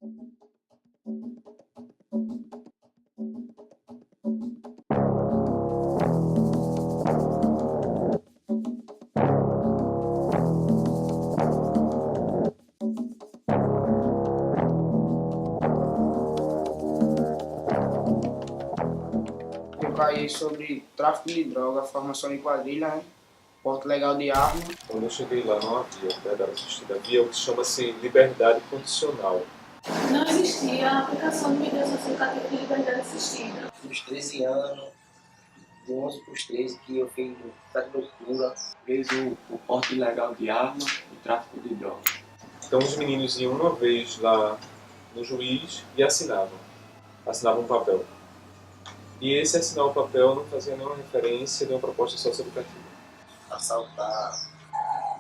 Eu caí sobre tráfico de droga, formação de quadrilha, né? Porte legal de arma. Quando eu cheguei lá, não havia liberdade assistida, havia o que chama-se liberdade condicional. Não existia a aplicação de medidas socioeducativas de liberdade assistida. Dos 13 anos, de 11 para os 13, que eu fiz essa loucura. Fez o porte ilegal de arma e tráfico de drogas. Então os meninos iam uma vez lá no juiz e assinavam um papel. E esse assinar o papel não fazia nenhuma referência, nenhuma proposta socioeducativa. Assaltar,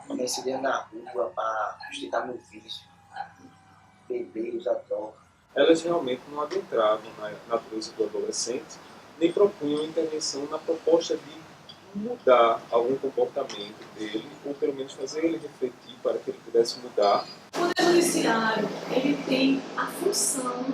comecei dentro na rua para justificar meu vício, beber, usar droga. Elas realmente não adentravam na natureza do adolescente, nem propunham intervenção na proposta de mudar algum comportamento dele, ou pelo menos fazer ele refletir para que ele pudesse mudar. O Poder Judiciário, ele tem a função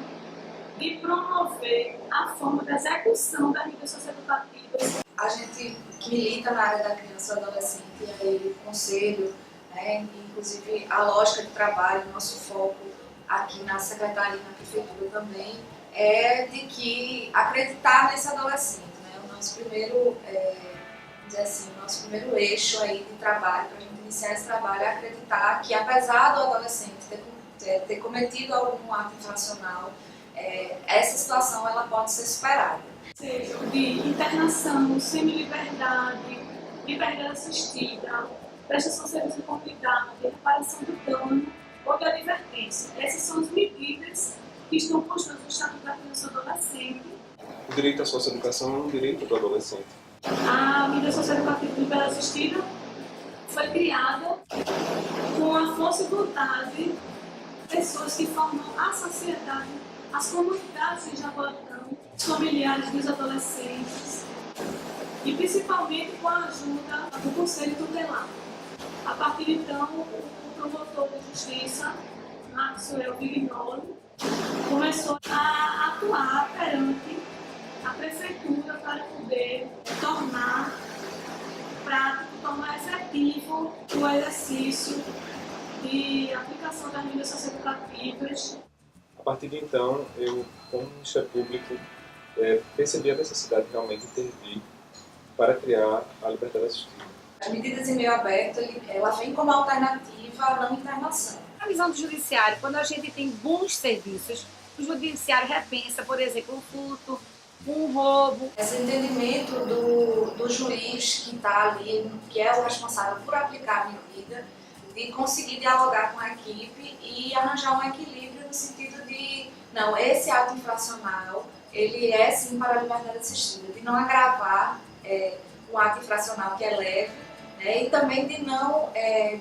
de promover a forma da execução das medidas socioeducativas. A gente que milita na área da criança e adolescente, aí, o conselho, né, inclusive a lógica de trabalho, nosso foco aqui na secretaria e na prefeitura também, é de que acreditar nesse adolescente, né, o nosso primeiro, dizer assim, nosso primeiro eixo aí de trabalho, para a gente iniciar esse trabalho, é acreditar que apesar do adolescente ter cometido algum ato infracional, essa situação ela pode ser superada. Seja de internação, semi-liberdade, liberdade assistida, prestação de serviço de convidado, reparação do dano ou de advertência. Essas são as medidas que estão postas no Estatuto da Criança e Adolescente. O direito à socioeducação é um direito do adolescente. A medida socioeducativa de liberdade assistida foi criada com a força e vontade de pessoas que formam a sociedade, as comunidades de Jaboatão, os familiares dos adolescentes e principalmente com a ajuda do Conselho Tutelar. A partir de então, o promotor de justiça, Maxwell Vignoli, começou a atuar perante a prefeitura para poder tornar prático, tornar efetivo o exercício de aplicação das medidas socioeducativas. A partir de então, eu, como Ministério Público, percebi a necessidade de realmente intervir para criar a liberdade assistida. As medidas em meio aberto, ela vem como alternativa à não internação. Na visão do judiciário, quando a gente tem bons serviços, o judiciário repensa, por exemplo, um furto, um roubo. Esse entendimento do juiz que está ali, que é o responsável por aplicar a medida, de conseguir dialogar com a equipe e arranjar um equilíbrio no sentido de, não, esse ato infracional, ele é sim para a liberdade assistida, de não agravar um ato infracional que é leve, né, e também de não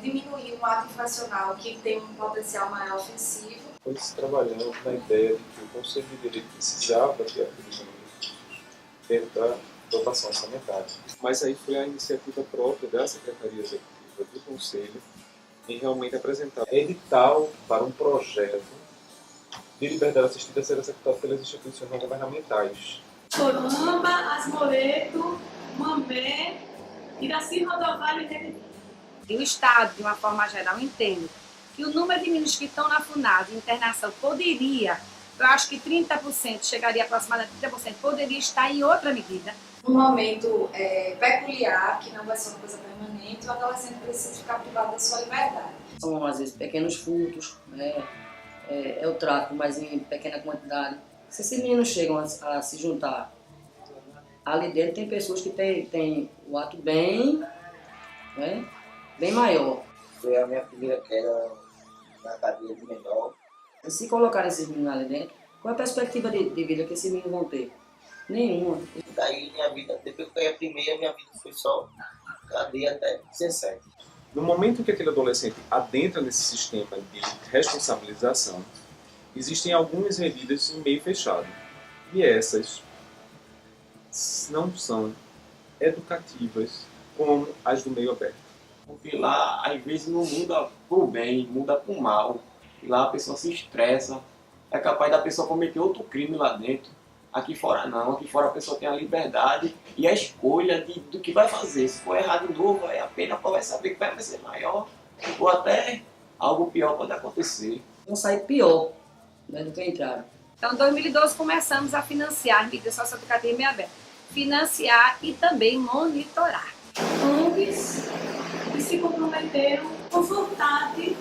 diminuir um ato infracional que tem um potencial maior ofensivo. Foi se trabalhando na ideia de que o Conselho de Direito precisava ter a previsão dentro da dotação orçamentária. Mas aí foi a iniciativa própria da Secretaria Executiva do Conselho em realmente apresentar edital para um projeto de liberdade assistida a ser executado pelas instituições não governamentais. Soramba, Asmoreto, Mambé, Iraci Rodovalho e Rede. E o Estado, de uma forma geral, entende que o número de meninos que estão na FUNAD de internação poderia, eu acho que 30%, chegaria aproximadamente a 30%, poderia estar em outra medida. Num momento peculiar, que não vai ser uma coisa permanente, o adolescente precisa ficar privado da sua liberdade. São, às vezes, pequenos furtos, né? É o tráfico, mas em pequena quantidade. Se esses meninos chegam a se juntar, ali dentro tem pessoas que têm o ato bem, né? Bem maior. Foi a minha primeira queda na cadeia de menor. E se colocar esses meninos ali dentro, qual é a perspectiva de vida que esses meninos vão ter? Nenhuma. Daí minha vida, depois que eu caí a primeira, minha vida foi só cadeia até 17. No momento em que aquele adolescente adentra nesse sistema de responsabilização, existem algumas medidas em meio fechado. E essas não são educativas como as do meio aberto. Porque lá, às vezes, não muda pro bem, muda pro mal. E lá a pessoa se estressa, é capaz da pessoa cometer outro crime lá dentro. Aqui fora não, aqui fora a pessoa tem a liberdade e a escolha do que vai fazer. Se for errado de novo, aí a pena vai saber que vai ser maior, ou até algo pior pode acontecer. Vão sair pior, né, do que entraram. Então, em 2012, começamos a financiar mídia socioeducativa em meio aberto. Financiar e também monitorar. ONGs que se comprometeram com vontade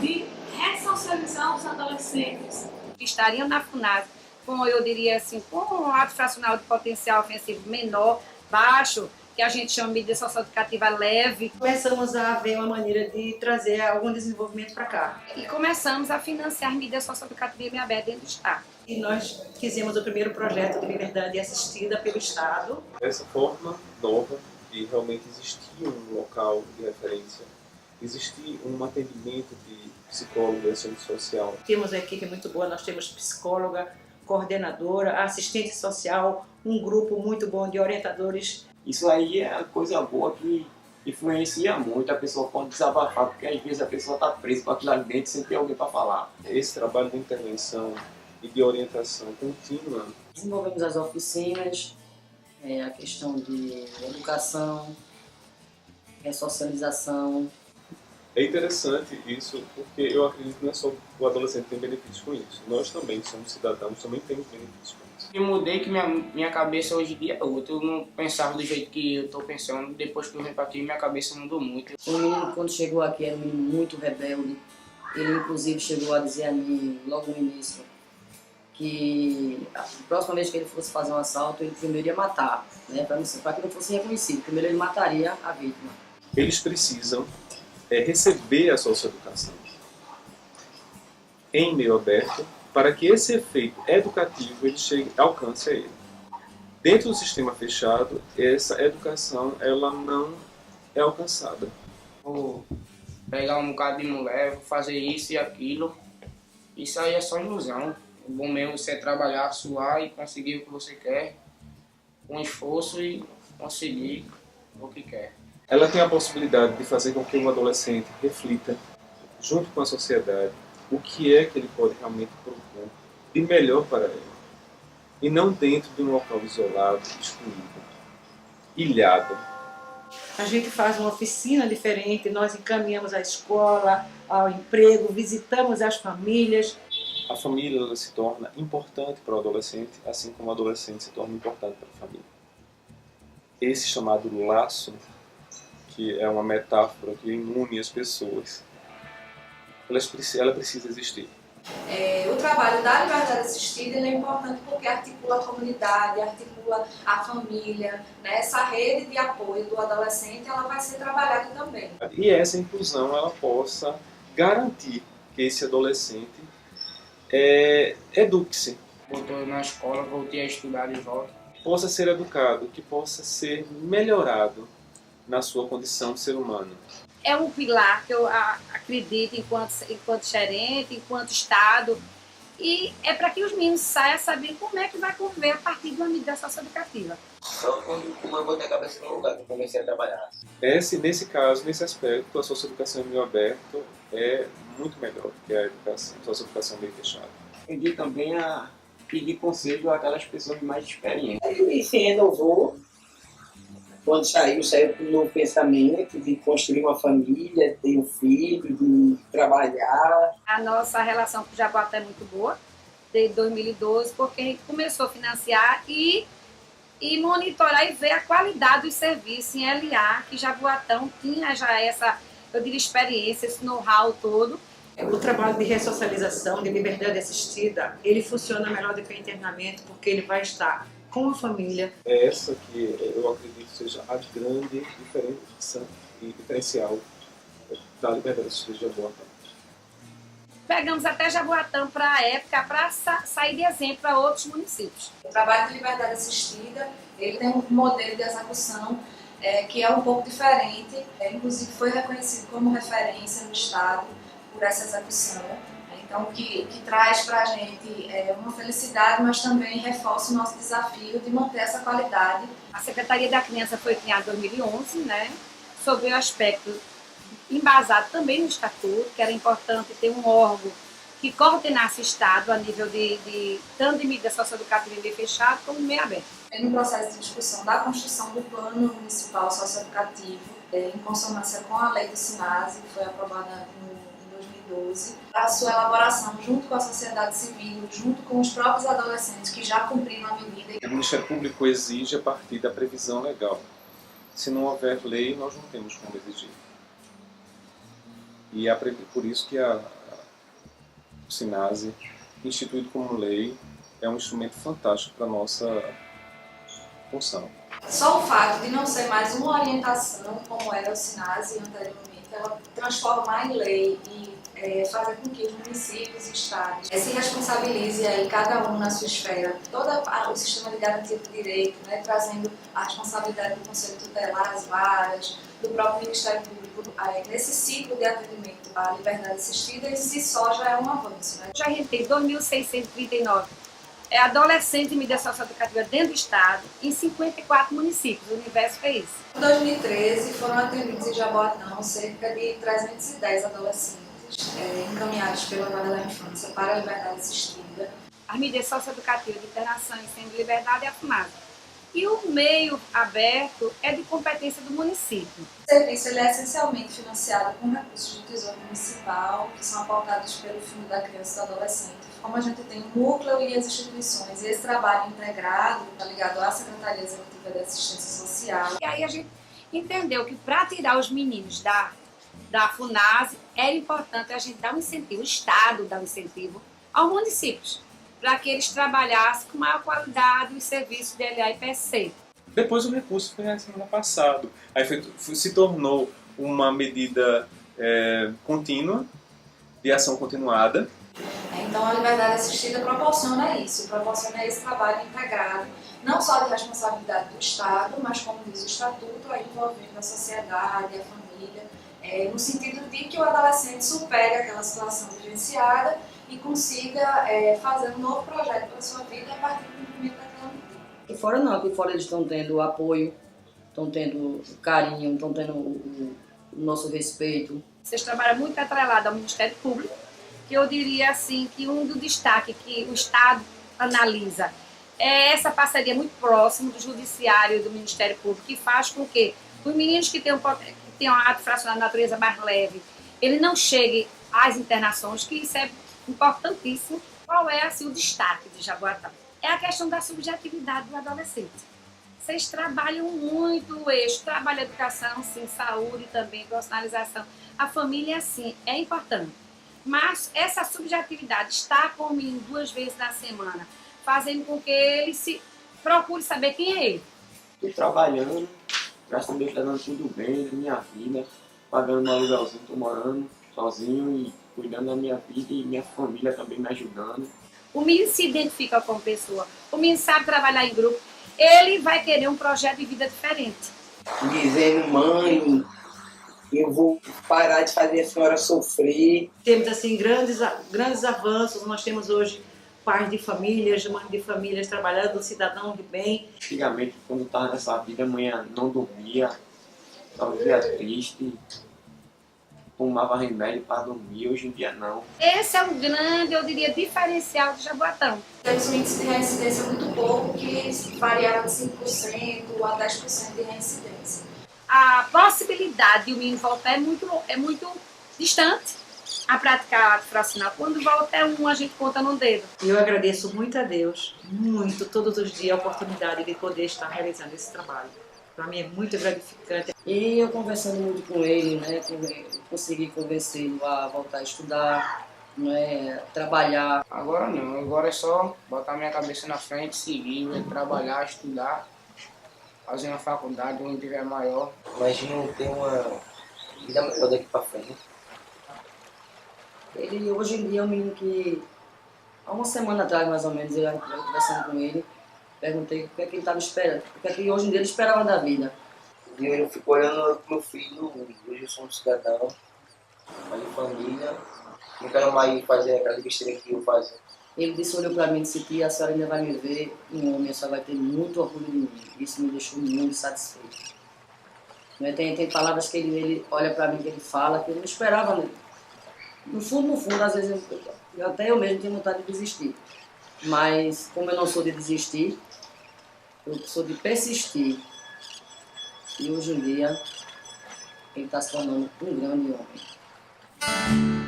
de ressocializar os adolescentes. Estariam na FUNAD com, eu diria assim, com um ato fracional de potencial ofensivo menor, baixo, que a gente chama de mídia socioeducativa leve. Começamos a ver uma maneira de trazer algum desenvolvimento para cá. E começamos a financiar mídia socioeducativa em meio aberto dentro do Estado. E nós fizemos o primeiro projeto de liberdade assistida pelo Estado. Essa forma nova de realmente existir um local de referência, existir um atendimento de psicólogo e assistente social. Temos uma equipe muito boa, nós temos psicóloga, coordenadora, assistente social, um grupo muito bom de orientadores. Isso aí é uma coisa boa que influencia muito, a pessoa pode desabafar, porque às vezes a pessoa está presa com aquilo ali dentro sem ter alguém para falar. Esse trabalho de intervenção e de orientação contínua. Desenvolvemos as oficinas, a questão de educação, ressocialização. É interessante isso, porque eu acredito que não é só o adolescente que tem benefícios com isso. Nós também somos cidadãos, também temos benefícios com isso. Eu mudei que minha cabeça hoje em dia é outra. Eu não pensava do jeito que eu estou pensando. Depois que eu vim para aqui, minha cabeça mudou muito. O menino, quando chegou aqui, era um menino muito rebelde. Ele, inclusive, chegou a dizer a mim, logo no início, que a próxima vez que ele fosse fazer um assalto, ele primeiro ia matar, né? Para que não fosse reconhecido. Primeiro ele mataria a vítima. Eles precisam receber a socioeducação em meio aberto para que esse efeito educativo ele alcance a ele. Dentro do sistema fechado, essa educação ela não é alcançada. Vou pegar um bocado de mulher, vou fazer isso e aquilo. Isso aí é só ilusão. O bom mesmo é trabalhar, suar e conseguir o que você quer, com esforço e conseguir o que quer. Ela tem a possibilidade de fazer com que o adolescente reflita, junto com a sociedade, o que é que ele pode realmente propor de melhor para ele. E não dentro de um local isolado, excluído, ilhado. A gente faz uma oficina diferente, nós encaminhamos à escola, ao emprego, visitamos as famílias. A família ela se torna importante para o adolescente, assim como o adolescente se torna importante para a família. Esse chamado laço, que é uma metáfora que une as pessoas, ela precisa existir. O trabalho da liberdade assistida ele é importante porque articula a comunidade, articula a família, né? Essa rede de apoio do adolescente ela vai ser trabalhada também. E essa inclusão ela possa garantir que esse adolescente eduque-se. Voltou na escola, voltei a estudar de volta. Possa ser educado, que possa ser melhorado na sua condição de ser humano. É um pilar que eu acredito enquanto gerente, enquanto Estado, e é para que os meninos saiam sabendo como é que vai conviver a partir de uma medida socioeducativa. Só quando eu botei a cabeça no lugar que eu comecei a trabalhar. Nesse caso, nesse aspecto, a socioeducação em meio aberto é muito melhor que a socioeducação bem fechada. Aprendi também a pedir conselho àquelas pessoas mais experientes. Ele se renovou. Quando saiu com um novo pensamento de construir uma família, ter um filho, de trabalhar. A nossa relação com o Jaboatão é muito boa, desde 2012, porque a gente começou a financiar e monitorar e ver a qualidade dos serviços em LA, que Jaboatão tinha já essa, eu diria, experiência, esse know-how todo. O trabalho de ressocialização, de liberdade assistida, ele funciona melhor do que o internamento, porque ele vai estar com a família. É essa que eu acredito seja a grande diferença e diferencial da liberdade assistida de Jaboatão. Pegamos até Jaboatão para a época, para sair de exemplo para outros municípios. O trabalho de liberdade assistida, ele tem um modelo de execução que é um pouco diferente, inclusive foi reconhecido como referência no Estado por essa execução. Então, que traz para a gente uma felicidade, mas também reforça o nosso desafio de manter essa qualidade. A Secretaria da Criança foi criada em 2011, né, sobre o aspecto embasado também no Estatuto, que era importante ter um órgão que coordenasse o Estado a nível tanto de medida socioeducativa em meio fechado como em meio aberto. No processo de discussão da construção do Plano Municipal Socioeducativo, em consonância com a lei do SINASE, que foi aprovada em 2012, a sua elaboração junto com a sociedade civil, junto com os próprios adolescentes que já cumpriram a medida. O Ministério Público exige a partir da previsão legal. Se não houver lei, nós não temos como exigir. E é por isso que o SINASE, instituído como lei, é um instrumento fantástico para a nossa função. Só o fato de não ser mais uma orientação, como era o SINASE anteriormente, ela transformar em lei e fazer com que os municípios e estados se responsabilizem aí, cada um na sua esfera, todo o sistema de garantia do direito, né, trazendo a responsabilidade do Conselho Tutelar, as varas, do próprio Ministério Público, nesse ciclo de atendimento à liberdade assistida, em si só já é um avanço. Né? Já a gente tem 2.639 adolescentes em medida socioeducativa dentro do Estado, em 54 municípios. O universo é isso. Em 2013, foram atendidos em Jaboatão cerca de 310 adolescentes encaminhados pela Vara da Infância para a liberdade assistida. As medidas socioeducativas de internação e semi-liberdade é a FUNASE. E o meio aberto é de competência do município. O serviço ele é essencialmente financiado com recursos do Tesouro Municipal, que são aportados pelo Fundo da Criança e do Adolescente. Como a gente tem o núcleo e as instituições, esse trabalho integrado está ligado à Secretaria Executiva de Assistência Social. E aí a gente entendeu que para tirar os meninos da FUNASE, era importante a gente dar um incentivo, o Estado dar um incentivo aos municípios, para que eles trabalhassem com maior qualidade os serviços de LA e PSC. Depois o recurso foi na semana passada. Aí se tornou uma medida contínua, de ação continuada. Então a liberdade assistida proporciona isso, proporciona esse trabalho integrado, não só de responsabilidade do Estado, mas como diz o Estatuto, envolvendo a sociedade, a família, no sentido de que o adolescente supere aquela situação vivenciada e consiga fazer um novo projeto para a sua vida a partir do cumprimento daquela medida. Aqui fora não, aqui fora eles estão tendo apoio, estão tendo carinho, estão tendo o nosso respeito. Vocês trabalham muito atrelado ao Ministério Público, que eu diria assim que um do destaque que o Estado analisa é essa parceria muito próxima do Judiciário e do Ministério Público, que faz com que os meninos que têm um ato fracionado de natureza mais leve, ele não chegue às internações, que isso é importantíssimo. Qual é assim, o destaque de Jaboatão? É a questão da subjetividade do adolescente. Vocês trabalham muito o eixo, trabalho educação, sim, saúde também, profissionalização. A família, sim, é importante. Mas essa subjetividade, estar com o menino 2 vezes na semana, fazendo com que ele se procure saber quem é ele. Estou trabalhando, graças a Deus está dando tudo bem na minha vida, pagando meu aluguelzinho, estou morando sozinho e cuidando da minha vida e minha família também me ajudando. O menino se identifica com a pessoa, o menino sabe trabalhar em grupo, ele vai querer um projeto de vida diferente. Dizendo, mãe, eu vou parar de fazer a senhora sofrer. Temos assim grandes avanços. Nós temos hoje pais de famílias, mães de famílias trabalhando, cidadão de bem. Antigamente, quando eu estava nessa vida, a manhã não dormia, só vivia triste, tomava remédio para dormir, hoje em dia não. Esse é um grande, eu diria, diferencial de Jaboatão. Temos um índice de reincidência muito pouco, que variava de 5% a 10% de reincidência. A possibilidade de o menino voltar é muito distante a praticar ato fracional. Quando volta a gente conta no dedo. E eu agradeço muito a Deus, muito, todos os dias, a oportunidade de poder estar realizando esse trabalho. Para mim é muito gratificante. E eu conversando muito com ele, né, consegui convencê-lo a voltar a estudar, né, trabalhar. Agora não, agora é só botar minha cabeça na frente, seguir, trabalhar, estudar, fazer uma faculdade onde tiver maior. Imagino ter uma vida melhor daqui para frente. Ele hoje em dia é um menino que, há uma semana atrás mais ou menos, eu conversando com ele, perguntei o que é que ele estava esperando, o que é que hoje em dia ele esperava da vida. Eu fico olhando pro meu filho, hoje eu sou um cidadão, pai de família, não quero mais fazer aquela besteira que eu fazia. Ele disse, olhou para mim e disse que a senhora ainda vai me ver um homem, a senhora vai ter muito orgulho de mim. Isso me deixou muito satisfeito. Tem palavras que ele olha para mim, que ele fala, que eu não esperava. No fundo, às vezes Até eu mesmo tenho vontade de desistir. Mas, como eu não sou de desistir, eu sou de persistir. E hoje em dia, ele está se tornando um grande homem.